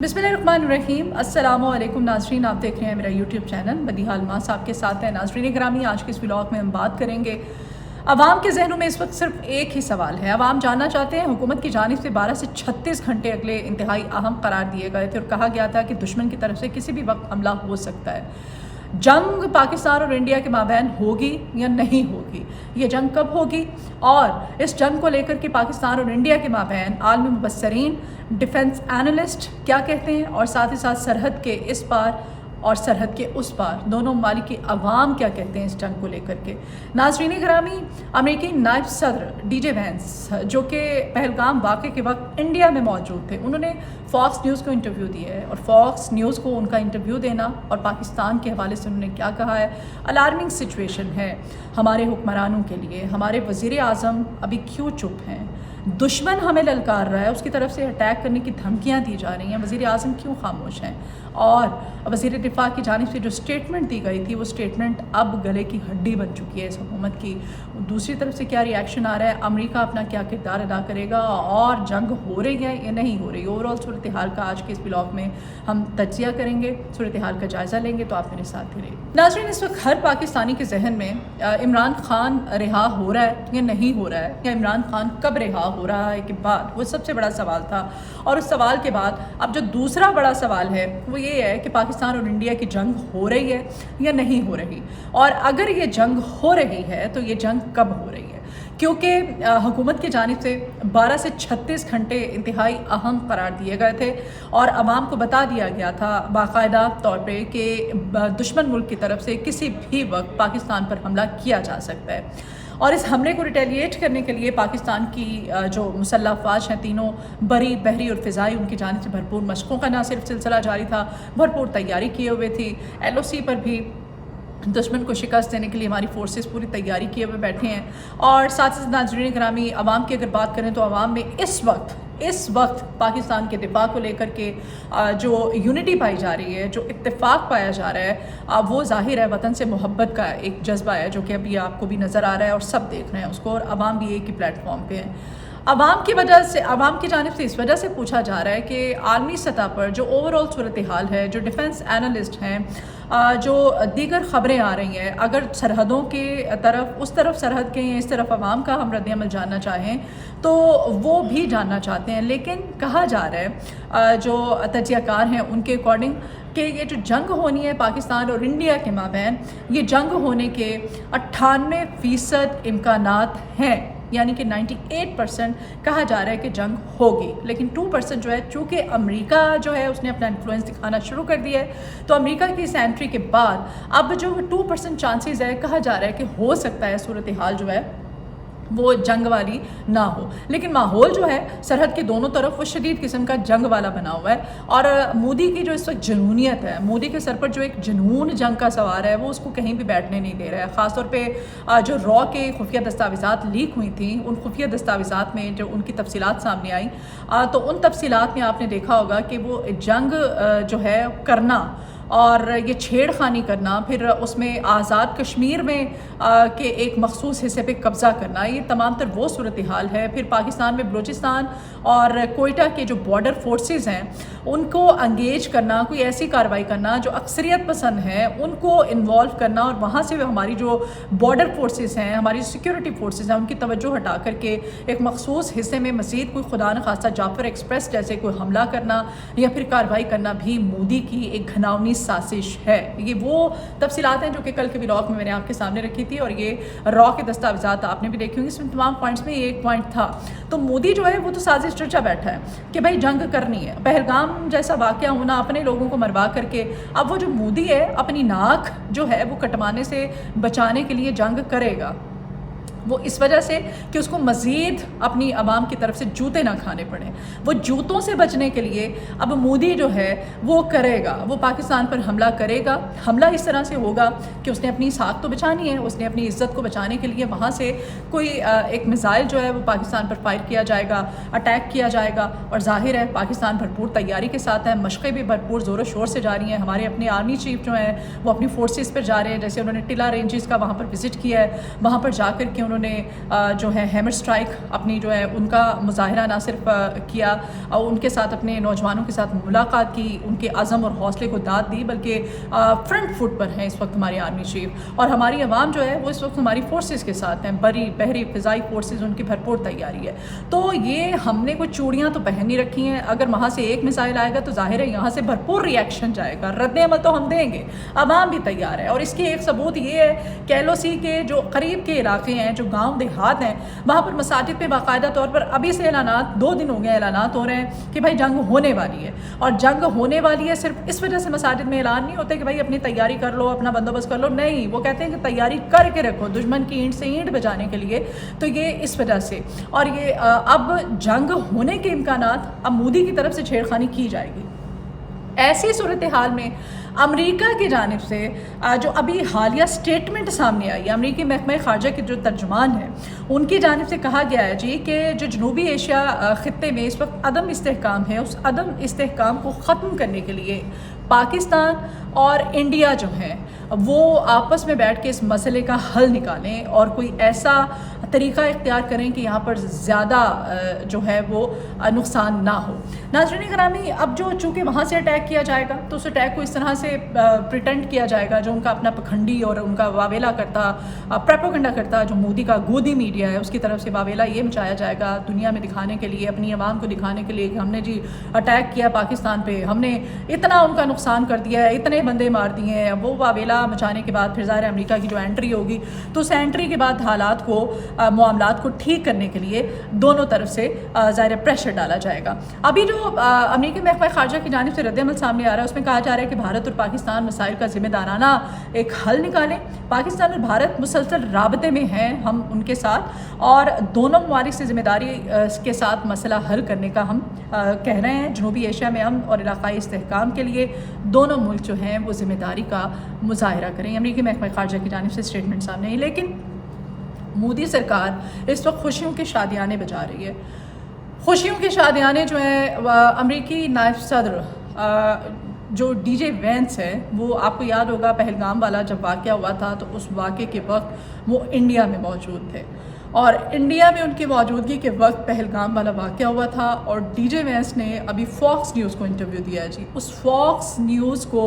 बिस्मिल्लाहिर्रहमानिर्रहीम। अस्सलामुअलैकुम नाज़रीन, आप देख रहे हैं मेरा यूट्यूब चैनल बदीहा अलमास आपके साथ है। नाज़रीन ग्रामी, आज के इस व्लॉग में हम बात करेंगे अवाम के जहनों में इस वक्त सिर्फ एक ही सवाल है। अवाम जानना चाहते हैं हुकूमत की जानिब से 12 से 36 घंटे अगले इंतहाई अहम करार दिए गए थे और कहा गया था कि दुश्मन की तरफ से किसी भी वक्त हमला हो सकता है। जंग पाकिस्तान और इंडिया के माबैन होगी या नहीं होगी, ये जंग कब होगी और इस जंग को लेकर के पाकिस्तान और इंडिया के माबैन आलमी मुबस्सरीन, डिफेंस एनालिस्ट क्या कहते हैं और साथ ही साथ सरहद के इस पार और सरहद के उस पार दोनों ममालिक की अवाम क्या कहते हैं इस जंग को लेकर के। नाज़रीन ग्रामी, अमेरिकी नायब सदर DJ वैंस जो कि पहलगाम वाक़े के वक्त इंडिया में मौजूद थे, उन्होंने फॉक्स न्यूज़ को इंटरव्यू दिया है और फॉक्स न्यूज़ को उनका इंटरव्यू देना और पाकिस्तान के हवाले से उन्होंने क्या कहा है, अलार्मिंग सिचुएशन है हमारे हुक्मरानों के लिए। हमारे वज़ीर आज़म अभी क्यों चुप हैं? दुश्मन हमें ललकार रहा है, उसकी तरफ से अटैक करने की धमकियां दी जा रही हैं, वज़ीर आज़म क्यों खामोश हैं? और वज़ीर दिफा की जानिब से जो स्टेटमेंट दी गई थी वो स्टेटमेंट अब गले की हड्डी बन चुकी है इस हुकूमत की। दूसरी तरफ से क्या रिएक्शन आ रहा है, अमेरिका अपना क्या किरदार अदा करेगा और जंग हो रही है या नहीं हो रही। ओवरऑल सूरत हाल का आज के इस ब्लॉग में हम तज्जिया करेंगे, सूरत हाल का जायज़ा लेंगे, तो आप मेरे साथ ही रहिए। नाज़रीन, इस वक्त हर पाकिस्तानी के जहन में इमरान खान रिहा हो रहा है या नहीं हो रहा है, या इमरान खान कब रिहा हो रहा है के बाद, वो सबसे बड़ा सवाल था। और उस सवाल के बाद अब जो दूसरा बड़ा सवाल है वो ये है कि पाकिस्तान और इंडिया की जंग हो रही है या नहीं हो रही, और अगर ये जंग हो रही है तो ये जंग कब हो रही है। क्योंकि हुकूमत की जानिब से 12 से 36 घंटे इंतहाई अहम करार दिए गए थे और अवाम को बता दिया गया था बाकायदा तौर पे कि दुश्मन मुल्क की तरफ से किसी भी वक्त पाकिस्तान पर हमला किया जा सकता है। और इस हमले को रिटेलिएट करने के लिए पाकिस्तान की जो मुसल्लह अफवाज हैं तीनों, बरी, बहरी और फ़िज़ाई, उनकी जानिब से भरपूर मशक़ों का ना सिर्फ सिलसिला जारी था, भरपूर तैयारी किए हुए थी। LOC पर भी दुश्मन को शिकस्त देने के लिए हमारी फोर्सेस पूरी तैयारी किए हुए बैठे हैं। और साथ ही नाज़रीन ग्रामी, अवाम की अगर बात करें तो अवाम में इस वक्त पाकिस्तान के दिफा को लेकर के जो यूनिटी पाई जा रही है, जो इत्तेफाक पाया जा रहा है, वो ज़ाहिर है वतन से मोहब्बत का एक जज्बा है जो कि अभी आपको भी नज़र आ रहा है और सब देख रहे हैं उसको, और अवाम भी एक ही प्लेटफॉर्म पे है। अवाम की वजह से, अवाम की जानिब से इस वजह से पूछा जा रहा है कि आलमी सतह पर जो ओवरऑल सूरत हाल है, जो डिफेंस एनालिस्ट हैं, जो दीगर ख़बरें आ रही हैं, अगर सरहदों के तरफ, उस तरफ सरहद के या इस तरफ अवाम का हम रद्द-ए-अमल जानना चाहें तो वो भी जानना चाहते हैं। लेकिन कहा जा रहा है जो तज्ज़ियाकार हैं उनके अकॉर्डिंग कि ये जो जंग होनी है पाकिस्तान और इंडिया के माबैन, ये जंग होने के 98% इम्कानात हैं, यानी कि 98% कहा जा रहा है कि जंग होगी। लेकिन 2% जो है, चूँकि अमेरिका जो है उसने अपना इन्फ्लुएंस दिखाना शुरू कर दिया है, तो अमेरिका की इस एंट्री के बाद अब जो 2% चांसेस है, कहा जा रहा है कि हो सकता है सूरत हाल जो है वो जंग वाली ना हो। लेकिन माहौल जो है सरहद के दोनों तरफ वो शदीद किस्म का जंग वाला बना हुआ है। और मोदी की जो इस वक्त जनूनियत है, मोदी के सर पर जो एक जनून जंग का सवार है, वो उसको कहीं भी बैठने नहीं दे रहा है। ख़ासतौर पे जो रॉ के खुफिया दस्तावेज़ात लीक हुई थी, उन खुफिया दस्तावेज़ात में जो उनकी तफसीलात सामने आई, तो उन तफसीलात में आपने देखा होगा कि वो जंग जो है करना और ये छेड़खानी करना, फिर उसमें आज़ाद कश्मीर में के एक मखसूस हिस्से पे कब्ज़ा करना, ये तमाम तर वो सूरत हाल है। फिर पाकिस्तान में बलूचिस्तान और कोयटा के जो बॉर्डर फोर्सेस हैं उनको अंगेज करना, कोई ऐसी कार्रवाई करना जो अक्सरियत पसंद है उनको इन्वॉल्व करना, और वहाँ से हमारी जो बॉर्डर फोर्सेस हैं, हमारी सिक्योरिटी फोर्सेस हैं, उनकी तवज्जो हटा करके एक मखसूस हिस्से में मज़ीद कोई खुदा न खास्ता जाफर एक्सप्रेस जैसे कोई हमला करना या फिर कार्रवाई करना भी मोदी की एक घिनौनी साजिश है। ये वो तफसीलात हैं जो कि कल के व्लॉग में मैंने आपके सामने रखी थी, और ये रॉ के दस्तावेज़ात आपने भी देखी होंगी। इसमें तमाम पॉइंट्स में एक पॉइंट था, तो मोदी जो है वो तो साजिश चर्चा बैठा है कि भाई जंग करनी है। पहलगाम जैसा वाक़या होना, अपने लोगों को मरवा करके, अब वो जो मोदी है अपनी नाक जो है वो कटवाने से बचाने के लिए जंग करेगा, वो इस वजह से कि उसको मज़ीद अपनी आवाम की तरफ से जूते ना खाने पड़े। वो जूतों से बचने के लिए अब मोदी जो है वो करेगा, वो पाकिस्तान पर हमला करेगा। हमला इस तरह से होगा कि उसने अपनी साख तो बचानी है, उसने अपनी इज़्ज़त को बचाने के लिए वहाँ से कोई एक मिसाइल जो है वो पाकिस्तान पर फायर किया जाएगा, अटैक किया जाएगा। और ज़ाहिर है पाकिस्तान भरपूर तैयारी के साथ है, मशक़ें भी भरपूर ज़ोर शोर से जा रही हैं। हमारे अपने आर्मी चीफ जो हैं वो अपनी फोर्सेस पर जा रहे हैं, जैसे उन्होंने टिला रेंजेस का वहाँ पर विज़िट किया है, वहाँ पर जा कर के उन्होंने انہوں نے جو ہے ہیمر اسٹرائک اپنی جو ہے ان کا مظاہرہ نہ صرف کیا اور ان کے ساتھ اپنے نوجوانوں کے ساتھ ملاقات کی، ان کے عزم اور حوصلے کو داد دی، بلکہ فرنٹ فٹ پر ہیں اس وقت ہماری آرمی چیف، اور ہماری عوام جو ہے وہ اس وقت ہماری فورسز کے ساتھ ہیں، بحری فضائی فورسز، ان کی بھرپور تیاری ہے۔ تو یہ ہم نے کچھ چوڑیاں تو پہن نہیں رکھی ہیں، اگر وہاں سے ایک میزائل آئے گا تو ظاہر ہے یہاں سے بھرپور ری ایکشن جائے گا، رد عمل تو ہم دیں گے، عوام بھی تیار ہے۔ اور اس کی ایک ثبوت یہ ہے کہ ایل او سی کے جو قریب کے علاقے ہیں، جو گاؤں دیہات ہیں، وہاں پر مساجد پہ باقاعدہ طور پر ابھی سے اعلانات، 2 دن ہو گئے اعلانات ہو رہے ہیں کہ بھائی جنگ ہونے والی ہے، اور جنگ ہونے والی ہے صرف اس وجہ سے مساجد میں اعلان نہیں ہوتے کہ بھائی اپنی تیاری کر لو، اپنا بندوبست کر لو، نہیں، وہ کہتے ہیں کہ تیاری کر کے رکھو دشمن کی اینٹ سے اینٹ بجانے کے لیے۔ تو یہ اس وجہ سے، اور یہ اب جنگ ہونے کے امکانات، اب مودی کی طرف سے چھیڑخانی کی جائے گی۔ ایسی صورتحال میں امریکہ کی جانب سے جو ابھی حالیہ سٹیٹمنٹ سامنے آئی ہے، امریکی محکمہ خارجہ کے جو ترجمان ہیں ان کی جانب سے کہا گیا ہے جی کہ جو جنوبی ایشیا خطے میں اس وقت عدم استحکام ہے، اس عدم استحکام کو ختم کرنے کے لیے پاکستان اور انڈیا جو ہیں وہ آپس میں بیٹھ کے اس مسئلے کا حل نکالیں اور کوئی ایسا طریقہ اختیار کریں کہ یہاں پر زیادہ جو ہے وہ نقصان نہ ہو۔ ناظرین گرامی، اب جو چونکہ وہاں سے اٹیک کیا جائے گا تو اس اٹیک کو اس طرح سے پریٹینڈ کیا جائے گا، جو ان کا اپنا پکھنڈی اور ان کا واویلا کرتا، پریپوگنڈا کرتا، جو مودی کا گودی میڈیا ہے اس کی طرف سے واویلا یہ مچایا جائے گا دنیا میں دکھانے کے لیے، اپنی عوام کو دکھانے کے لیے کہ ہم نے جی اٹیک کیا پاکستان پہ، ہم نے اتنا ان کا نقصان کر دیا ہے، اتنے بندے مار دیے ہیں۔ وہ واویلا مچانے کے بعد پھر ظاہر امریکہ کی جو انٹری ہوگی تو اس انٹری کے بعد حالات کو، معاملات کو ٹھیک کرنے کے لیے دونوں طرف سے ظاہر پریشر ڈالا جائے گا۔ ابھی جو امریکی محکمہ خارجہ کی جانب سے رد عمل سامنے آ رہا ہے اس میں کہا جا رہا ہے کہ بھارت اور پاکستان مسائل کا ذمہ دارانہ ایک حل نکالیں۔ پاکستان اور بھارت مسلسل رابطے میں ہیں ہم ان کے ساتھ، اور دونوں ممالک سے ذمہ داری کے ساتھ مسئلہ حل کرنے کا ہم کہہ رہے ہیں۔ جنوبی ایشیا میں امن اور علاقائی استحکام کے لیے دونوں ملک جو ہیں وہ ذمہ داری کا مظاہرہ کریں۔ امریکی محکمہ خارجہ کی جانب سے اسٹیٹمنٹ سامنے آئی، لیکن مودی سرکار اس وقت خوشیوں کے شادیانے بجا رہی ہے۔ خوشیوں کے شادیانے جو ہیں امریکی نائب صدر جو ڈی جے وینس ہے، وہ آپ کو یاد ہوگا پہلگام والا جب واقعہ ہوا تھا تو اس واقعے کے وقت وہ انڈیا میں موجود تھے، اور انڈیا میں ان کی موجودگی کے وقت پہلگام والا واقعہ ہوا تھا، اور ڈی جے وینس نے ابھی فاکس نیوز کو انٹرویو دیا ہے جی۔ اس فاکس نیوز کو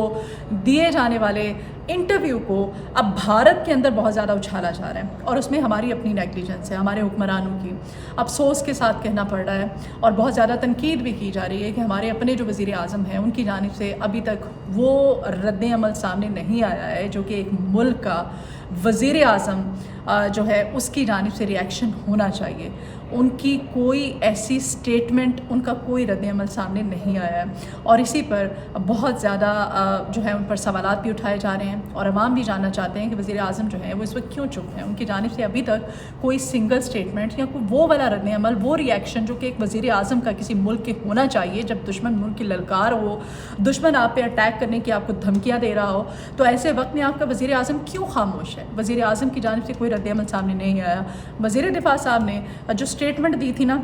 دیے جانے والے انٹرویو کو اب بھارت کے اندر بہت زیادہ اچھالا جا رہا ہے، اور اس میں ہماری اپنی نیگلیجنس ہے، ہمارے حکمرانوں کی، افسوس کے ساتھ کہنا پڑ رہا ہے، اور بہت زیادہ تنقید بھی کی جا رہی ہے کہ ہمارے اپنے جو وزیر اعظم ہیں ان کی جانب سے ابھی تک وہ رد عمل سامنے نہیں آیا ہے جو کہ ایک ملک کا وزیر اعظم جو ہے اس کی جانب سے ری ایکشن ہونا چاہیے۔ ان کی کوئی ایسی سٹیٹمنٹ، ان کا کوئی رد عمل سامنے نہیں آیا ہے، اور اسی پر بہت زیادہ جو ہے ان پر سوالات بھی اٹھائے جا رہے ہیں، اور عوام بھی جاننا چاہتے ہیں کہ وزیر اعظم جو ہیں وہ اس وقت کیوں چپ ہیں۔ ان کی جانب سے ابھی تک کوئی سنگل سٹیٹمنٹ یا کوئی وہ والا رد عمل، وہ ری ایکشن جو کہ ایک وزیر اعظم کا کسی ملک کے ہونا چاہیے جب دشمن ملک کی للکار ہو، دشمن آپ پہ اٹیک کرنے کی آپ کو دھمکیاں دے رہا ہو، تو ایسے وقت میں آپ کا وزیر اعظم کیوں خاموش ہے؟ وزیر اعظم کی جانب سے کوئی رد عمل سامنے نہیں آیا۔ وزیر دفاع صاحب نے جو سٹیٹمنٹ دی تھی نا،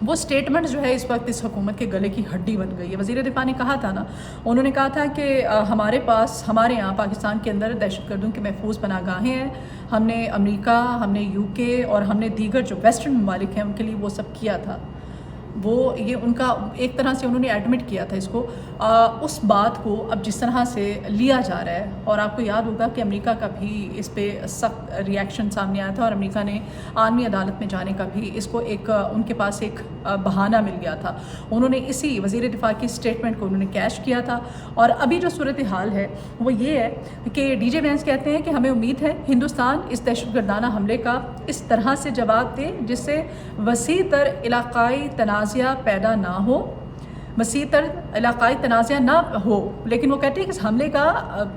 وہ سٹیٹمنٹ جو ہے اس وقت اس حکومت کے گلے کی ہڈی بن گئی ہے۔ وزیر دفاع نے کہا تھا نا، انہوں نے کہا تھا کہ ہمارے پاس، ہمارے یہاں پاکستان کے اندر دہشت گردوں کے محفوظ پناہ گاہیں ہیں، ہم نے امریکہ، ہم نے یو کے اور ہم نے دیگر جو ویسٹرن ممالک ہیں ان کے لیے وہ سب کیا تھا۔ وہ یہ ان کا ایک طرح سے انہوں نے ایڈمٹ کیا تھا اس کو، اس بات کو اب جس طرح سے لیا جا رہا ہے، اور آپ کو یاد ہوگا کہ امریکہ کا بھی اس پہ سخت ری ایکشن سامنے آیا تھا، اور امریکہ نے عالمی عدالت میں جانے کا بھی اس کو ایک ان کے پاس ایک بہانہ مل گیا تھا۔ انہوں نے اسی وزیر دفاع کی سٹیٹمنٹ کو انہوں نے کیش کیا تھا، اور ابھی جو صورتحال ہے وہ یہ ہے کہ ڈی جے وینس کہتے ہیں کہ ہمیں امید ہے ہندوستان اس دہشت گردانہ حملے کا اس طرح سے جواب دے جس سے وسیع تر علاقائی تنازع پیدا نہ ہو، وسیع تر علاقائی تنازع نہ ہو، لیکن وہ کہتے ہیں کہ اس حملے کا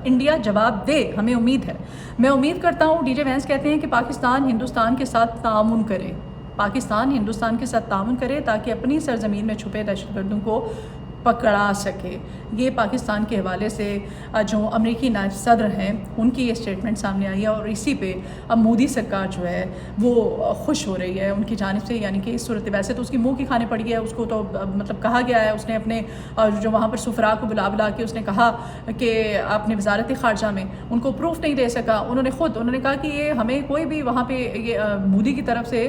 انڈیا جواب دے، ہمیں امید ہے۔ میں امید کرتا ہوں، ڈی جے وینس کہتے ہیں کہ پاکستان ہندوستان کے ساتھ تعاون کرے، پاکستان ہندوستان کے ساتھ تعاون کرے تاکہ اپنی سرزمین میں چھپے دہشت گردوں کو पकड़ा सके। ये पाकिस्तान के हवाले से जो अमरीकी नायब सदर हैं उनकी ये स्टेटमेंट सामने आई है, और इसी पे अब मोदी सरकार जो है वो खुश हो रही है उनकी जानिब से। यानी कि इस सूरत, वैसे तो उसकी मुंह की खाने पड़ी है, उसको तो मतलब कहा गया है, उसने अपने जो वहाँ पर सुफरा को बुला के उसने कहा कि अपने वजारत ख़ारजा में उनको प्रूफ नहीं दे सका। उन्होंने कहा कि ये हमें कोई भी वहाँ पे ये मोदी की तरफ से,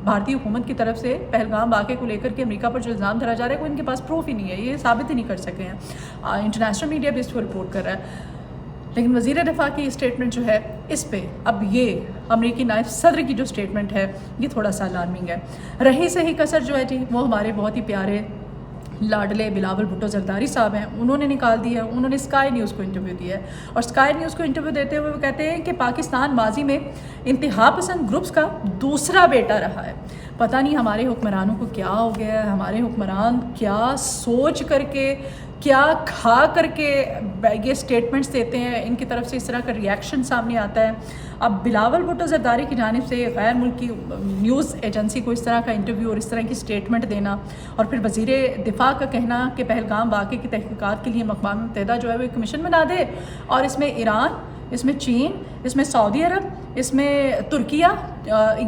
भारतीय हुकूमत की तरफ से पहलगाम वाक़े को लेकर के अमेरिका पर जो इल्ज़ाम धरा जा रहा है कोई इनके पास प्रूफ ही नहीं है, ये साबित ही नहीं कर सके हैं। इंटरनेशनल मीडिया भी इसको रिपोर्ट कर रहा है। लेकिन वज़ीर दिफा की स्टेटमेंट जो है इस पे अब ये अमरीकी नायब सदर की जो स्टेटमेंट है ये थोड़ा सा अलार्मिंग है। रही सही कसर जो है जी वो हमारे बहुत ही प्यारे लाडले बिलावल भुट्टो जरदारी साहब हैं, उन्होंने निकाल दिया है। उन्होंने स्काई न्यूज़ को इंटरव्यू दिया है, और स्काई न्यूज़ को इंटरव्यू देते हुए वो कहते हैं कि पाकिस्तान माजी में इंतहा पसंद ग्रुप्स का दूसरा बेटा रहा है। पता नहीं हमारे हुक्मरानों को क्या हो गया है, हमारे हुक्मरान क्या सोच करके, क्या खा करके ये स्टेटमेंट्स देते हैं, इनकी तरफ से इस तरह का रिएक्शन सामने आता है। अब बिलावल भुट्टो जरदारी की जानिब से गैर मुल्की न्यूज़ एजेंसी को इस तरह का इंटरव्यू और इस तरह की स्टेटमेंट देना, और फिर वज़ीर दिफा का कहना कि पहलगाम वाक़े की तहक़ीक़ात के लिए अक़वाम मुत्तहिदा जो है वो एक कमीशन बना दे, और इसमें ईरान, इसमें चीन, इसमें सऊदी अरब, इसमें तुर्किया,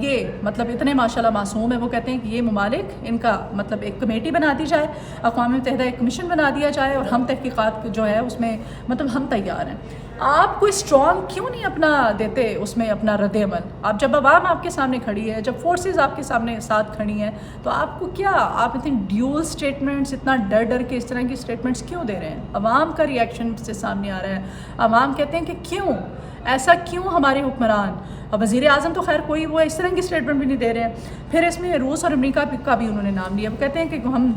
ये मतलब इतने माशाल्लाह मासूम है, वो कहते हैं कि ये ममालिक, इनका मतलब एक कमेटी बना दी जाए, अक़वाम मुत्तहिदा एक कमीशन बना दिया जाए, और हम तहक़ीक़ात जो है उसमें मतलब हम तैयार हैं। आप कोई स्ट्रॉन्ग क्यों नहीं अपना देते उसमें अपना रद्द-ए-अमल? आप जब आवाम आपके सामने खड़ी है, जब फोर्सेस आपके सामने साथ खड़ी हैं, तो आपको क्या, आप इतनी ड्यूल स्टेटमेंट्स, इतना डर डर के इस तरह की स्टेटमेंट्स क्यों दे रहे हैं? अवाम का रिएक्शन से सामने आ रहा है, अवाम कहते हैं कि क्यों ऐसा, क्यों हमारे हुक्मरान, और वज़ीर आज़म तो खैर कोई वो इस तरह की स्टेटमेंट भी नहीं दे रहे हैं। फिर इसमें रूस और अमेरिका का भी उन्होंने नाम लिया, वो कहते हैं कि हम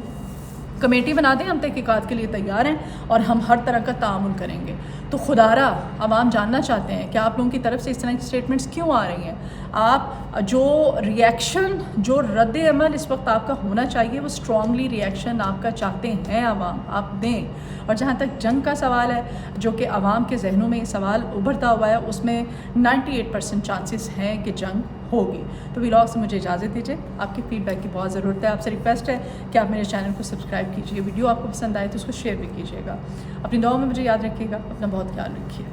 कमेटी बना दें, हम तहक़ीक़ात के लिए तैयार हैं और हम हर तरह का तामुन करेंगे। तो खुदारा अवाम जानना चाहते हैं कि आप लोगों की तरफ से इस तरह की स्टेटमेंट्स क्यों आ रही हैं? आप जो रिएक्शन, जो रद्द अमल इस वक्त आपका होना चाहिए, वो स्ट्रॉन्गली रिएक्शन आपका चाहते हैं अवाम, आप दें। और जहाँ तक जंग का सवाल है, जो कि अवाम के जहनों में सवाल उभरता हुआ है, उसमें 98% चांसेस हैं कि जंग होगी। तो व्लॉग से मुझे इजाज़त दीजिए, आपकी फ़ीडबैक की बहुत ज़रूरत है। आपसे रिक्वेस्ट है कि आप मेरे चैनल को सब्सक्राइब कीजिए, वीडियो आपको पसंद आए तो उसको शेयर भी कीजिएगा। अपनी दुआओं में मुझे याद रखिएगा, अपना बहुत ख्याल रखिए।